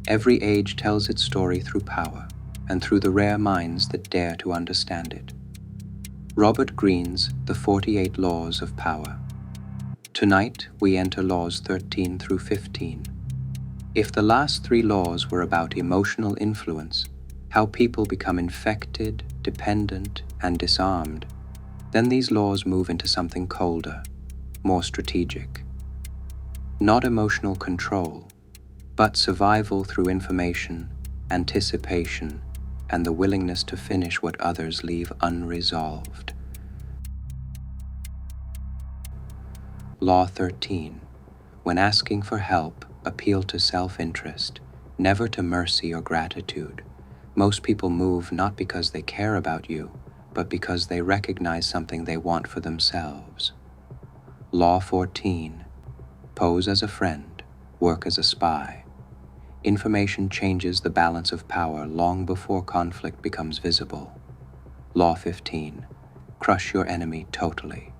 Every age tells its story through power, and through the rare minds that dare to understand it. Robert Greene's The 48 Laws of Power. Tonight, we enter laws 13 through 15. If the last 3 laws were about emotional influence, how people become infected, dependent, and disarmed, then these laws move into something colder, more strategic. Not emotional control, but survival through information, anticipation, and the willingness to finish what others leave unresolved. Law 13. When asking for help, appeal to self-interest, never to mercy or gratitude. Most people move not because they care about you, but because they recognize something they want for themselves. Law 14. Pose as a friend, work as a spy. Information changes the balance of power long before conflict becomes visible. Law 15. Crush your enemy totally.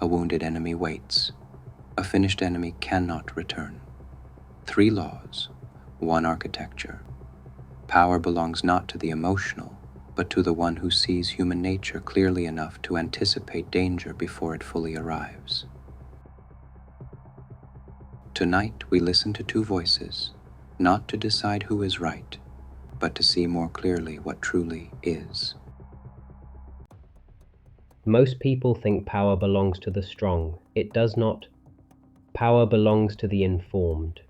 A wounded enemy waits. A finished enemy cannot return. 3 laws, 1 architecture. Power belongs not to the emotional, but to the one who sees human nature clearly enough to anticipate danger before it fully arrives. Tonight we listen to 2 voices, not to decide who is right, but to see more clearly what truly is. Most people think power belongs to the strong. It does not. Power belongs to the informed.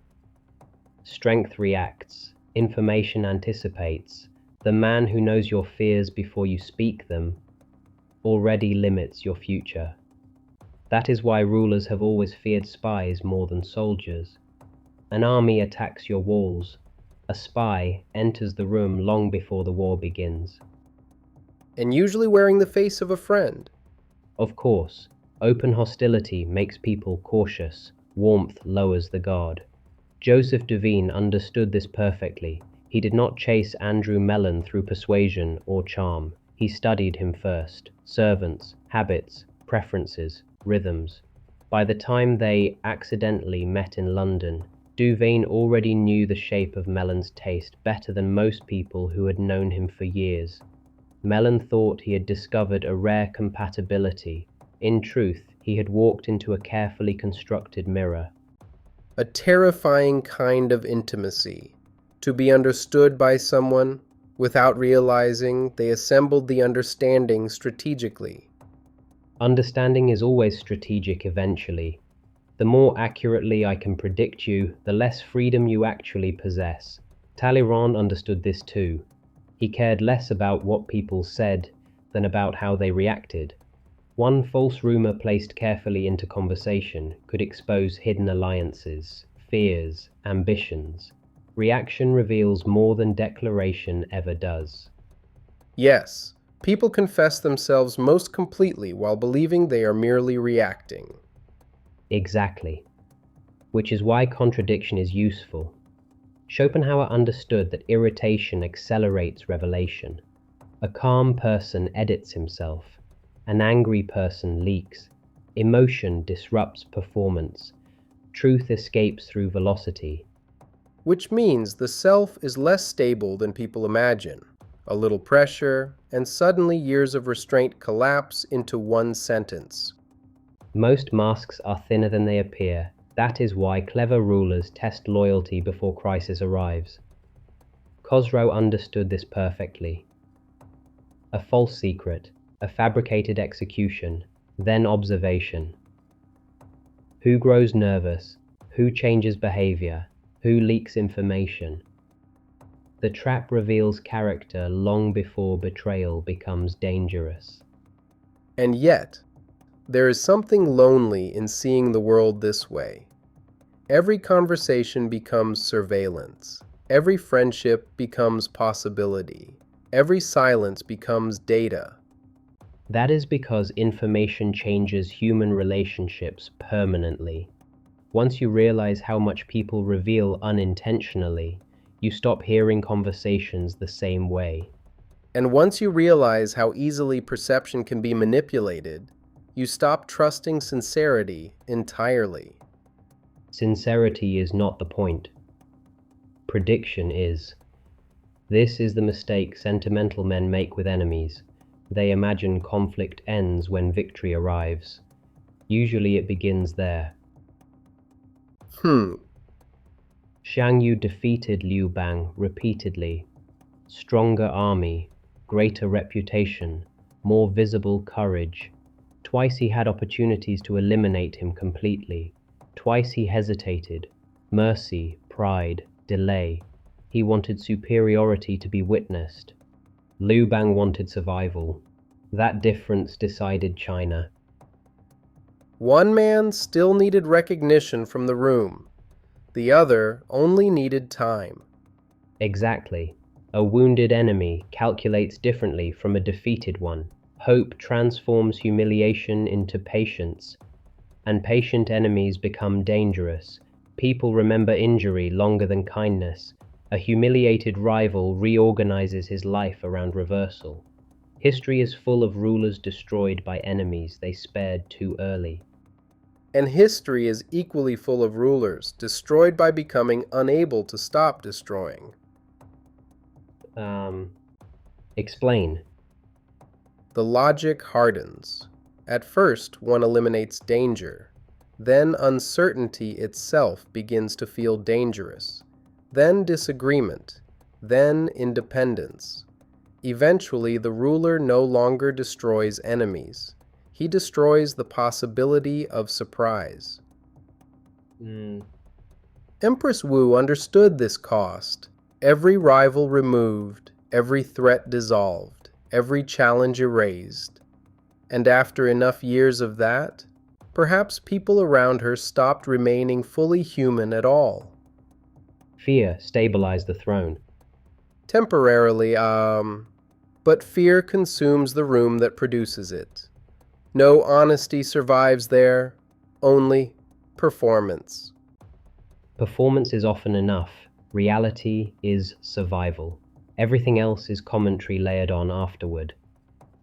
Strength reacts. Information anticipates. The man who knows your fears before you speak them already limits your future. That is why rulers have always feared spies more than soldiers. An army attacks your walls. A spy enters the room long before the war begins. And usually wearing the face of a friend. Of course, open hostility makes people cautious. Warmth lowers the guard. Joseph Devine understood this perfectly. He did not chase Andrew Mellon through persuasion or charm. He studied him first. Servants, habits, preferences, rhythms. By the time they accidentally met in London, Devine already knew the shape of Mellon's taste better than most people who had known him for years. Mellon thought he had discovered a rare compatibility. In truth, he had walked into a carefully constructed mirror. A terrifying kind of intimacy. To be understood by someone without realizing they assembled the understanding strategically. Understanding is always strategic eventually. The more accurately I can predict you, the less freedom you actually possess. Talleyrand understood this too. He cared less about what people said than about how they reacted. One false rumor placed carefully into conversation could expose hidden alliances, fears, ambitions. Reaction reveals more than declaration ever does. Yes, people confess themselves most completely while believing they are merely reacting. Exactly. Which is why contradiction is useful. Schopenhauer understood that irritation accelerates revelation. A calm person edits himself. An angry person leaks. Emotion disrupts performance. Truth escapes through velocity. Which means the self is less stable than people imagine. A little pressure, and suddenly years of restraint collapse into one sentence. Most masks are thinner than they appear. That is why clever rulers test loyalty before crisis arrives. Khosrow understood this perfectly. A false secret, a fabricated execution, then observation. Who grows nervous? Who changes behavior? Who leaks information? The trap reveals character long before betrayal becomes dangerous. And yet, there is something lonely in seeing the world this way. Every conversation becomes surveillance. Every friendship becomes possibility. Every silence becomes data. That is because information changes human relationships permanently. Once you realize how much people reveal unintentionally, you stop hearing conversations the same way. And once you realize how easily perception can be manipulated, you stop trusting sincerity entirely. Sincerity is not the point. Prediction is. This is the mistake sentimental men make with enemies. They imagine conflict ends when victory arrives. Usually it begins there. Xiang Yu defeated Liu Bang repeatedly. Stronger army, greater reputation, more visible courage. Twice he had opportunities to eliminate him completely. Twice he hesitated. Mercy, pride, delay. He wanted superiority to be witnessed. Liu Bang wanted survival. That difference decided China. One man still needed recognition from the room. The other only needed time. Exactly. A wounded enemy calculates differently from a defeated one. Hope transforms humiliation into patience, and patient enemies become dangerous. People remember injury longer than kindness. A humiliated rival reorganizes his life around reversal. History is full of rulers destroyed by enemies they spared too early. And history is equally full of rulers destroyed by becoming unable to stop destroying. Explain. The logic hardens. At first, one eliminates danger. Then uncertainty itself begins to feel dangerous. Then disagreement. Then independence. Eventually, the ruler no longer destroys enemies. He destroys the possibility of surprise. Empress Wu understood this cost. Every rival removed, every threat dissolved, every challenge erased. And after enough years of that, perhaps people around her stopped remaining fully human at all. Fear stabilized the throne. Temporarily, but fear consumes the room that produces it. No honesty survives there, only performance. Performance is often enough. Reality is survival. Everything else is commentary layered on afterward.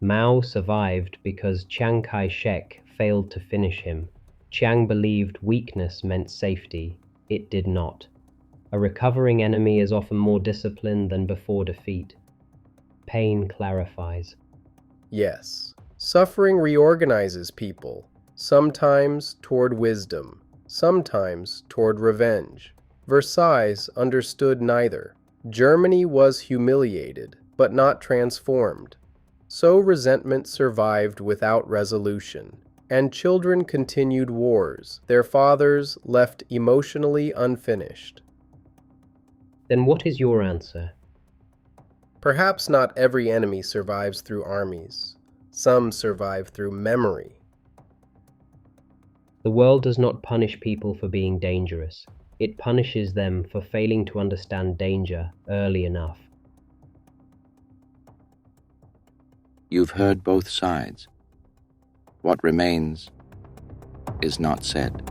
Mao survived because Chiang Kai-shek failed to finish him. Chiang believed weakness meant safety. It did not. A recovering enemy is often more disciplined than before defeat. Pain clarifies. Yes, suffering reorganizes people, sometimes toward wisdom, sometimes toward revenge. Versailles understood neither. Germany was humiliated, but not transformed. So resentment survived without resolution, and children continued wars, their fathers left emotionally unfinished. Then what is your answer? Perhaps not every enemy survives through armies. Some survive through memory. The world does not punish people for being dangerous. It punishes them for failing to understand danger early enough. You've heard both sides. What remains is not said.